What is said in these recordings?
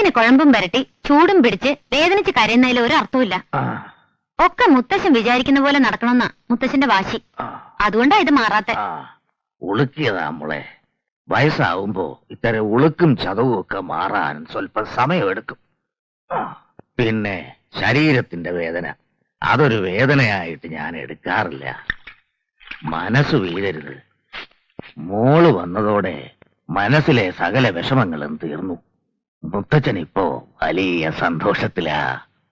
ഇങ്ങനെ കുഴമ്പും വരട്ടി ചൂടും പിടിച്ച് വേദനിച്ച് കരയുന്നതിൽ ഒരു അർത്ഥമില്ല. ഒക്കെ മുത്തശ്ശൻ വിചാരിക്കുന്ന പോലെ നടക്കണമെന്നാ മുത്തശ്ശന്റെ വാശി. അതുകൊണ്ടാ ഇത് മാറാത്ത. ഉളുക്കിയതാ മോളെ. വയസ്സാവുമ്പോ ഇത്തരം ഉളുക്കും ചതവും ഒക്കെ മാറാൻ സ്വല്പം സമയമെടുക്കും. പിന്നെ ശരീരത്തിന്റെ വേദന അതൊരു വേദനയായിട്ട് ഞാൻ എടുക്കാറില്ല. മനസ്സ് വീഴരുത്. മോള് വന്നതോടെ മനസ്സിലെ സകല വിഷമങ്ങളും തീർന്നു. മുത്തച്ഛൻ ഇപ്പോ വലിയ സന്തോഷത്തിലാ.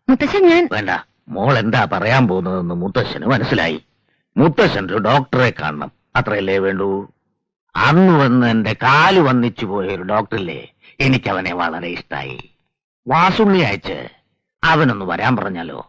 മുത്തശ്ശൻ ഞാൻ വേണ്ട, മോൾ എന്താ പറയാൻ പോകുന്നതെന്ന് മുത്തശ്ശന് മനസ്സിലായി. മുത്തശ്ശൻ ഒരു ഡോക്ടറെ കാണണം, അത്രയല്ലേ വേണ്ടൂ. അന്ന് വന്ന് എന്റെ കാല് വന്നിച്ചു പോയ ഒരു ഡോക്ടറില്ലേ, എനിക്കവനെ വളരെ ഇഷ്ടായി. വാസുണ്ണി അയച്ച് അവനൊന്ന് വരാൻ പറഞ്ഞാലോ?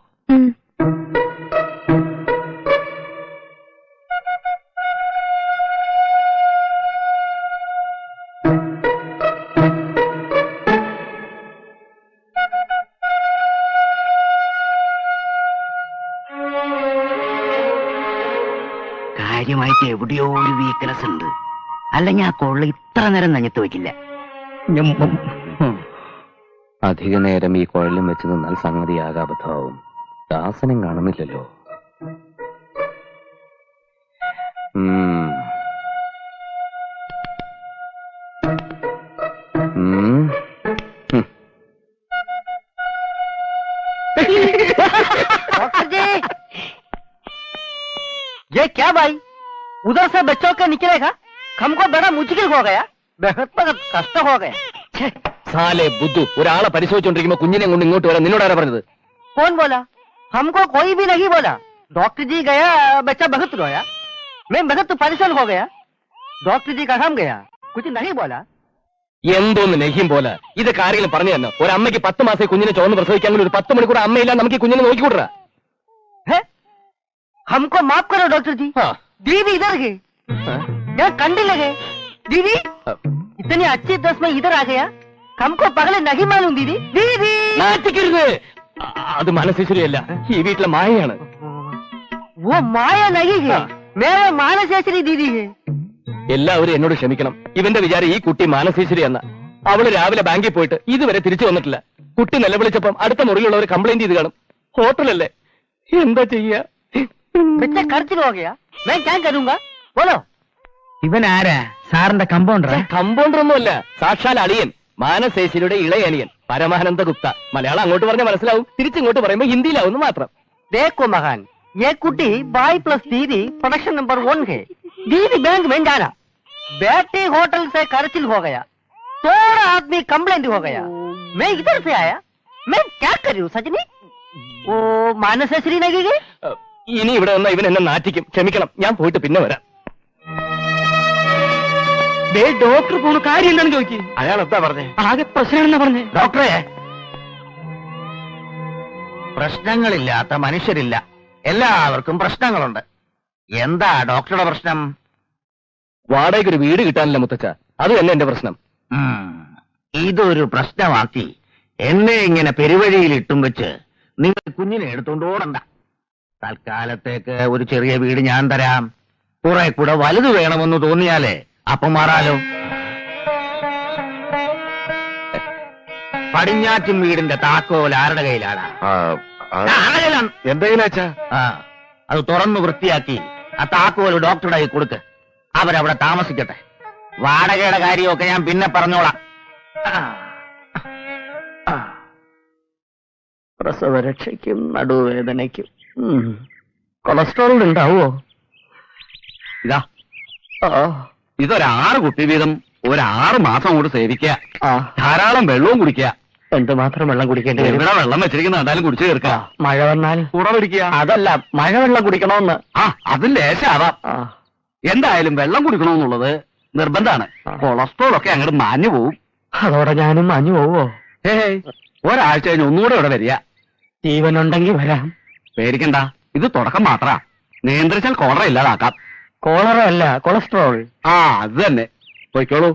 കാര്യമായിട്ട് എവിടെയോ ഒരു വീക്ക്നെസ് ഉണ്ട്. അല്ലെങ്കിൽ ആ കൊള്ള ഇത്ര നേരം നഞ്ഞത്ത് വയ്ക്കില്ല. അധിക നേരം ഈ കുഴലും വെച്ച് നിന്നാൽ സംഗതി ആകാബദ്ധമാവും. ദാസനം കാണുന്നില്ലല്ലോ. डॉक्टर जी, ये क्या भाई? उधर से बच्चों के निकलेगा? हमको बड़ा मुश्किल हो गया, बहुत कष्ट हो गया. സാലേ ബുദ്ധു, ഒരാളെ പരിശോധിച്ചോണ്ടിരിക്കുമ്പോ കുഞ്ഞിനെ കൊണ്ട് ഇങ്ങോട്ട് വരാൻ നിന്നോടാരാ പറഞ്ഞത്? कौन बोला? हमको कोई भी नहीं बोला. डॉक्टर जी गया, बच्चा बहुत रोया, मैं बहुत परेशान हो गया. डॉक्टर जी कहाँ गया? कुछ नहीं बोला. എന്തോന്ന് നെഹിം പോലെ ഇതൊക്കെ ആരെങ്കിലും പറഞ്ഞു തന്നെ? ഒരമ്മയ്ക്ക് 10 മാസം കുഞ്ഞിനെ ചോർന്ന് പ്രസവിക്കാമെങ്കിൽ ഒരു 10 മണിക്കൂർ അമ്മയില്ല നമുക്ക് ഈ കുഞ്ഞിനെ നോക്കിക്കൂടാ? हमको माफ करो डॉक्टर जी. दीदी इधर गए, यहाँ कंडी लगे. दीदी इतनी अच्छी दस में इधर आ गया, हमको पगले नहीं मालूम. दीदी दीदी നാറ്റിക്കരുത്, അത് മനസ്സിശരിയല്ല, ഈ വീട്ടിലെ മായയാണ്. वो माया नहीं है, मेरे मानसेश्वरी दीदी है. എല്ലാവരും എന്നോട് ക്ഷമിക്കണം. ഇവന്റെ വിചാരം ഈ കുട്ടി മാനസീശ്വരി എന്ന. അവള് രാവിലെ ബാങ്കിൽ പോയിട്ട് ഇതുവരെ തിരിച്ചു വന്നിട്ടില്ല. കുട്ടി നിലവിളിച്ചപ്പം അടുത്ത മുറിയിലുള്ളവർ കംപ്ലൈന്റ് ചെയ്ത് കാണും. ഹോട്ടലല്ലേ, എന്താ ചെയ്യാ? बच्चा खर्च हो गया, मैं क्या करूंगा बोलो. ഇവൻ ആരാ? സാറിന്റെ കമ്പൗണ്ടർ? കമ്പൗണ്ടർ ഒന്നുമല്ല, സാക്ഷാൽ അളിയൻ, മാനസേശ്വരിയുടെ ഇളയനിയൻ പരമാനന്ദ ഗുപ്ത. മലയാളം അങ്ങോട്ട് പറഞ്ഞാൽ മനസ്സിലാവും, തിരിച്ചിങ്ങോട്ട് പറയുമ്പോ ഹിന്ദിയിലാവുന്നു മാത്രം. देखो महान, ये कुटी बाई प्लस दीदी प्रोडक्शन नंबर 1 है. दीदी बैंक में जाना, बेटी होटल से खर्चिल हो गया, थोड़ा आदमी कंप्लेंट हो गया, मैं इधर से आया, मैं क्या करूं सजनी? वो मानसेश्वरी नहीं गई. ഇനി ഇവിടെ വന്ന ഇവൻ എന്നെ നാറ്റിക്കും. ക്ഷമിക്കണം, ഞാൻ പോയിട്ട് പിന്നെ വരാം. ഡോക്ടർ പോണ കാര്യം എന്താണെന്ന് ചോദിച്ചു. അയാൾ എന്താ പറഞ്ഞേ? ആകെ പ്രശ്നമാണെന്നാ പറഞ്ഞേ. ഡോക്ടറെ, പ്രശ്നങ്ങളില്ലാത്ത മനുഷ്യരില്ല, എല്ലാവർക്കും പ്രശ്നങ്ങളുണ്ട്. എന്താ ഡോക്ടറുടെ പ്രശ്നം? വാടകയ്ക്ക് ഒരു വീട് കിട്ടാനില്ല മുത്തച്ഛ, അത് തന്നെ എന്റെ പ്രശ്നം. ഇതൊരു പ്രശ്നമാക്കി എന്നെ ഇങ്ങനെ പെരുവഴിയിൽ ഇട്ടും വെച്ച് നിങ്ങൾ കുഞ്ഞിനെ എടുത്തോണ്ട് ഓടണ്ട. തൽക്കാലത്തേക്ക് ഒരു ചെറിയ വീട് ഞാൻ തരാം. കുറെ കൂടെ വലുത് വേണമെന്ന് തോന്നിയാലേ അപ്പം മാറാലോ. പടിഞ്ഞാറ്റും വീടിന്റെ താക്കോൽ ആരുടെ കയ്യിലാണ്? എന്റെ കയ്യിലാച്ചാ. അത് തുറന്നു വൃത്തിയാക്കി ആ താക്കോൽ ഡോക്ടറുടെ കയ്യിൽ കൊടുക്ക്. അവരവിടെ താമസിക്കട്ടെ. വാടകയുടെ കാര്യമൊക്കെ ഞാൻ പിന്നെ പറഞ്ഞോളാം. പ്രസവരക്ഷയ്ക്കും നടുവേദനയ്ക്കും കൊളസ്ട്രോൾ ഉണ്ടാവോ? ഇതാ, ഇതൊരു 6 കുപ്പി വീതം ഒരു 6 മാസം കൊണ്ട് സേവിക്കുക. ധാരാളം വെള്ളവും കുടിക്കുക. എന്തുമാത്രം വെള്ളം കുടിക്കേണ്ടി വരും? ഇവിടെ വെള്ളം വെച്ചിരിക്കുന്ന എന്തായാലും കുടിച്ചു തീർക്കുക. മഴ വന്നാൽ കുറവിടിക്കുക. അതല്ല, മഴവെള്ളം കുടിക്കണമെന്ന്. അത് ലേശാവാം. എന്തായാലും വെള്ളം കുടിക്കണമെന്നുള്ളത് നിർബന്ധമാണ്. കൊളസ്ട്രോൾ ഒക്കെ അങ്ങോട്ട് മാഞ്ഞു പോവും. അതോടെ ഞാനും മാഞ്ഞു പോവോ? ഒരാഴ്ച കഴിഞ്ഞ് ഒന്നുകൂടെ ഇവിടെ വരിക. ജീവനുണ്ടെങ്കിൽ വരാം. പേടിക്കണ്ട, ഇത് തുടക്കം മാത്രാ. നിയന്ത്രിച്ചാൽ കോളറ ഇല്ലാതാക്കാം. കോളറ അല്ല, കൊളസ്ട്രോൾ. അത് തന്നെ. പോയിക്കോളൂ.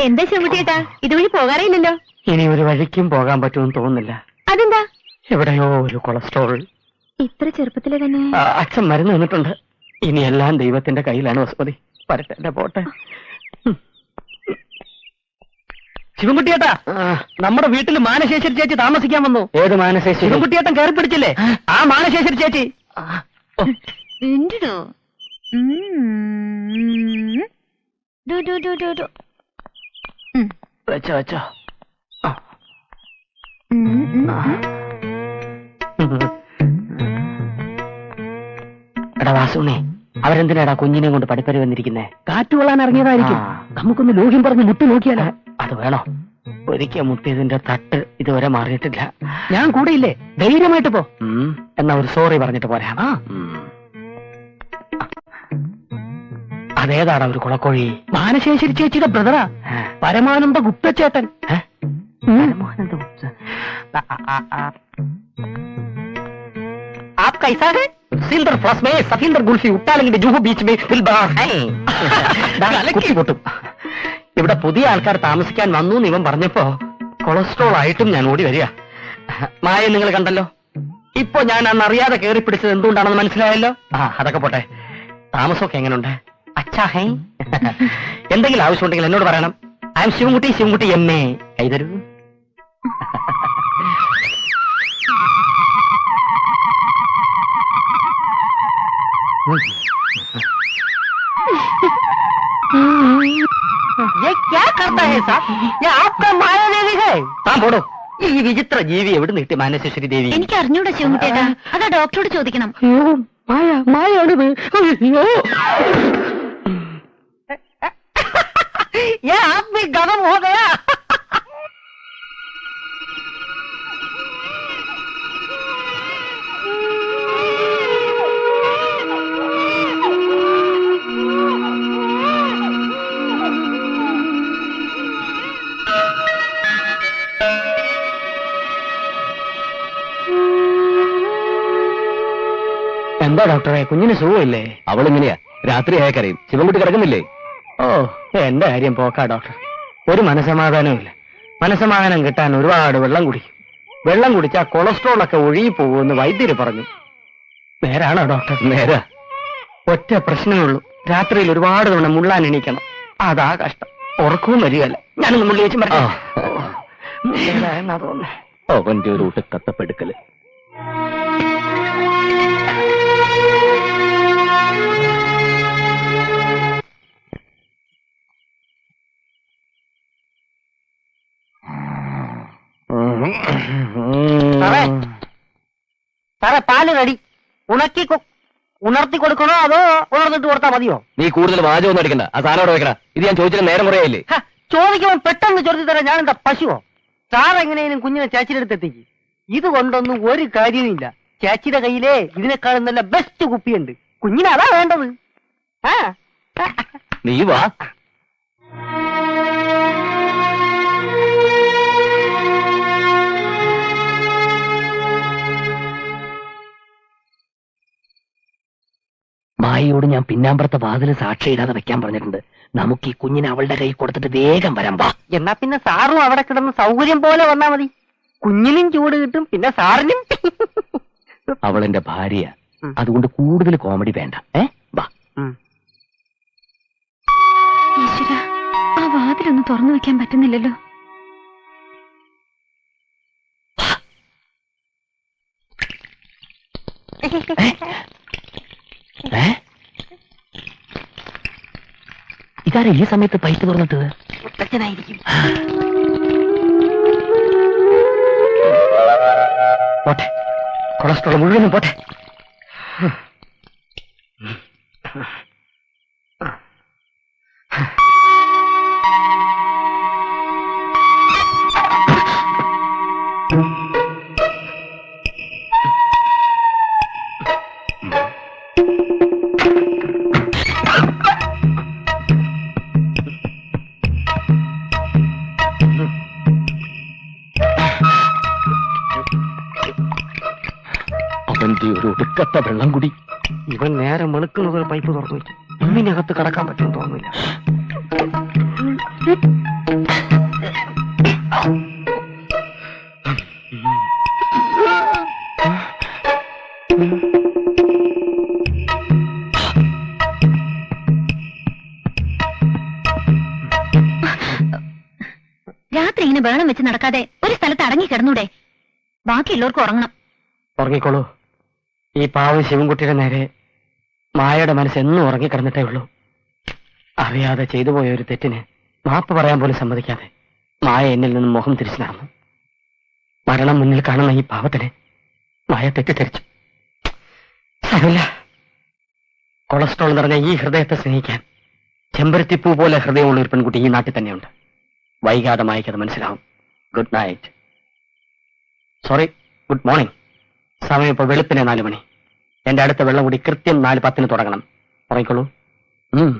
എന്താ ചെമ്പുട്ടിയേട്ടാ, ഇതുവഴി പോകാറില്ലല്ലോ? ഇനി ഒരു വഴിക്കും പോകാൻ പറ്റുമെന്ന് തോന്നുന്നില്ല. അതെന്താ? എവിടെയോ ഒരു കൊളസ്ട്രോൾ. ഇത്ര ചെറുപ്പത്തിലെ തന്നെ? അച്ഛൻ മരുന്ന് തന്നിട്ടുണ്ട്. ഇനി എല്ലാം ദൈവത്തിന്റെ കയ്യിലാണ് വസുമതി. പരട്ടെ, പോട്ടെ. ശിവൻകുട്ടിയേട്ടാ, നമ്മുടെ വീട്ടിൽ മാനശേശ്വരി ചേച്ചി താമസിക്കാൻ വന്നു. ഏത് മാനശേശ്വരി? ശിവൻകുട്ടിയേട്ടൻ കയറി പിടിച്ചില്ലേ, ആ മാനശേശ്വരി ചേച്ചി. എന്തിടോ വെച്ചോ വെച്ചോ. എടാ വാസുണ്ണേ, അവരെന്തിനാടാ കുഞ്ഞിനെ കൊണ്ട് പഠിപ്പരി വന്നിരിക്കുന്നേ? കാറ്റ് കൊള്ളാൻ ഇറങ്ങിയതായിരിക്കും. നമുക്കൊന്ന് ലോഹ്യം പറഞ്ഞ് മുട്ടി നോക്കിയാലോ? അത് വേണോ? ഒരിക്കൽ മുട്ടിയതിന്റെ തട്ട് ഇതുവരെ മാറിയിട്ടില്ല. ഞാൻ കൂടെയില്ലേ, ധൈര്യമായിട്ട് പോ. എന്നാ ഒരു സോറി പറഞ്ഞിട്ട് പോരാ. അതേതാടാ ഒരു കുളക്കോഴി? മാനശേശ്വരി ചേച്ചിയുടെ ബ്രദറാ, പരമാനന്ദ ഗുപ്തച്ചേട്ടൻ. പരമാനന്ദ ഗുപ്ത आप कैसा है? सिंदर फ्लस में सफिंदर गुल्फी ഉട്ടാലങ്ങിന്റെ ജൂഹു ബീച്ച് में दिल बार है. കുത്തി പൊട്ടും. ഇവിടെ പുതിയ ആൾക്കാർ താമസിക്കാൻ വന്നു എന്ന് ഇവൻ പറഞ്ഞപ്പോ കൊളസ്ട്രോൾ ആയിട്ടും ഞാൻ ഓടി വരിക. മായ നിങ്ങൾ കണ്ടല്ലോ. ഇപ്പൊ ഞാൻ അന്ന് അറിയാതെ കയറി പിടിച്ചത് എന്തുകൊണ്ടാണെന്ന് മനസ്സിലായല്ലോ. അതൊക്കെ പോട്ടെ. താമസമൊക്കെ എങ്ങനെയുണ്ട്? അച്ഛാ ഹേ. എന്തെങ്കിലും ആവശ്യമുണ്ടെങ്കിൽ എന്നോട് പറയണം. ഐ എം ശിവൻകുട്ടി എന്നെ കൈതരൂ. ये क्या करता है साहब? ये आपका माया देवी है. താൻ പോടോ. ഈ വിചിത്ര ജീവി എവിടെ നിട്ടി മാനശേശ്വരി ദേവി? എനിക്ക് അറിഞ്ഞൂടാ ശിവൻകുട്ടിയേട്ടാ, അതാ ഡോക്ടറോട് ചോദിക്കണം. മായാണിത്. ये आप भी गरम हो गया. എന്താ ഡോക്ടറെ, കുഞ്ഞിന് സുഖമില്ലേ? അവളിങ്ങനെയാ, രാത്രിയായ കരയും. ശിവൻകുട്ടി കിടക്കുന്നില്ലേ? ഓ, എന്റെ കാര്യം പോക്കാ ഡോക്ടർ. ഒരു മനസമാധാനവും ഇല്ല. മനസമാധാനം കിട്ടാൻ ഒരുപാട് വെള്ളം കുടിക്കും. വെള്ളം കുടിച്ചാൽ കൊളസ്ട്രോൾ ഒക്കെ ഒഴുകി പോകുമെന്ന് വൈദ്യര് പറഞ്ഞു. നേരാണോ ഡോക്ടർ? നേരാ. ഒറ്റ പ്രശ്നമേ ഉള്ളൂ, രാത്രിയിൽ ഒരുപാട് തവണ മുള്ളാൻ എണീക്കണം. അതാ കഷ്ടം. ഉറക്കവും വരികയല്ല. ഞാനൊന്ന് മുള്ളി വെച്ച് മറക്കാം. തോന്നുന്നു അവന്റെ ഒരു ഊട്ട് കത്തപ്പെടുക്കല്. സാറേ, പാല് റെഡി. ഉണർത്തി കൊടുക്കണോ അതോ ഉണർന്നിട്ട് കൊടുത്താ മതിയോ? നീ കൂടുതൽ വാചകമൊന്നും അടിക്കണ്ട. ആ സാധനം അവിടെ വെക്കടാ. ഇത് ഞാൻ ചോദിച്ചിട്ട് നേരം കുറയായില്ലേ? ചോദിക്കുമ്പോൾ പെട്ടെന്ന് ചോദിച്ചു തരാം. ഞാൻ എന്താ പശുവോ? സാർ എങ്ങനെയും കുഞ്ഞിനെ ചേച്ചിയുടെ അടുത്ത് എത്തിക്ക്. ഇത് കൊണ്ടൊന്നും ഒരു കാര്യവുമില്ല. ചേച്ചിയുടെ കയ്യിലെ ഇതിനേക്കാളും നല്ല ബെസ്റ്റ് കുപ്പിയുണ്ട്. കുഞ്ഞിന് അതാ വേണ്ടത്. നീ വാ. മായയോട് ഞാൻ പിന്നാമ്പുറത്തെ വാതില് സാക്ഷിയിടാതെ വെക്കാൻ പറഞ്ഞിട്ടുണ്ട്. നമുക്ക് ഈ കുഞ്ഞിനെ അവളുടെ കൈ കൊടുത്തിട്ട് വേഗം വരാം. വാ. എന്നാ പിന്നെ സാറും അവിടെ കിടന്ന് സൗകര്യം പോലെ വന്നാ മതി. കുഞ്ഞിനും ചൂട് കിട്ടും, പിന്നെ സാറിനും. അവളെന്റെ ഭാര്യ, അതുകൊണ്ട് കൂടുതൽ കോമഡി വേണ്ട. വാ. ഈശ്വരാ, ആ വാതിലൊന്നും തുറന്നു വെക്കാൻ പറ്റുന്നില്ലല്ലോ. ഇതാരാ ഈ സമയത്ത് പൈപ്പ് തുറന്നിട്ടത്? പോട്ടെ, കൊളസ്ട്രോൾ മുഴുവനും പോട്ടെ. അവന്റെ ഒരു ഒടുക്കത്ത വെള്ളം കുടി. ഇവൻ നേരെ വെളുക്കുന്നത് പൈപ്പ് തുറന്നു വെച്ചു. ഇന്നിനകത്ത് കടക്കാൻ പറ്റുമെന്ന് തോന്നുന്നില്ല. രാത്രി ഇങ്ങനെ ബഹളം വെച്ച് നടക്കാതെ ഒരു സ്ഥലത്ത് അടങ്ങി കിടന്നൂടെ? ബാക്കിയുള്ളവർക്ക് ഉറങ്ങണം. ഉറങ്ങിക്കോളൂ. ഈ പാവം ശിവൻകുട്ടിയുടെ നേരെ മായയുടെ മനസ്സ് എന്നും ഉറങ്ങിക്കിടന്നിട്ടേ ഉള്ളൂ. അറിയാതെ ചെയ്തു പോയ ഒരു തെറ്റിന് മാപ്പ് പറയാൻ പോലും സമ്മതിക്കാതെ മായ എന്നിൽ നിന്നും മുഖം തിരിച്ചു നടന്നു. മരണം മുന്നിൽ കാണുന്ന ഈ പാവത്തിനെ മായ തെറ്റിദ്ധരിച്ചു. സാരമില്ല. കൊളസ്ട്രോൾ നിറഞ്ഞ ഈ ഹൃദയത്തെ സ്നേഹിക്കാൻ ചെമ്പരത്തിപ്പൂ പോലെ ഹൃദയമുള്ള ഒരു പെൺകുട്ടി ഈ നാട്ടിൽ തന്നെയുണ്ട്. വൈകാതെ മായക്കത് മനസ്സിലാവും. Good night. Sorry, good morning. സമയം ഇപ്പോൾ വെളുപ്പിനെ 4 മണി. എന്റെ അടുത്ത വെള്ളം കൂടി കൃത്യം 4:10 തുടങ്ങണം. ഉറങ്ങിക്കോളൂ. ഉം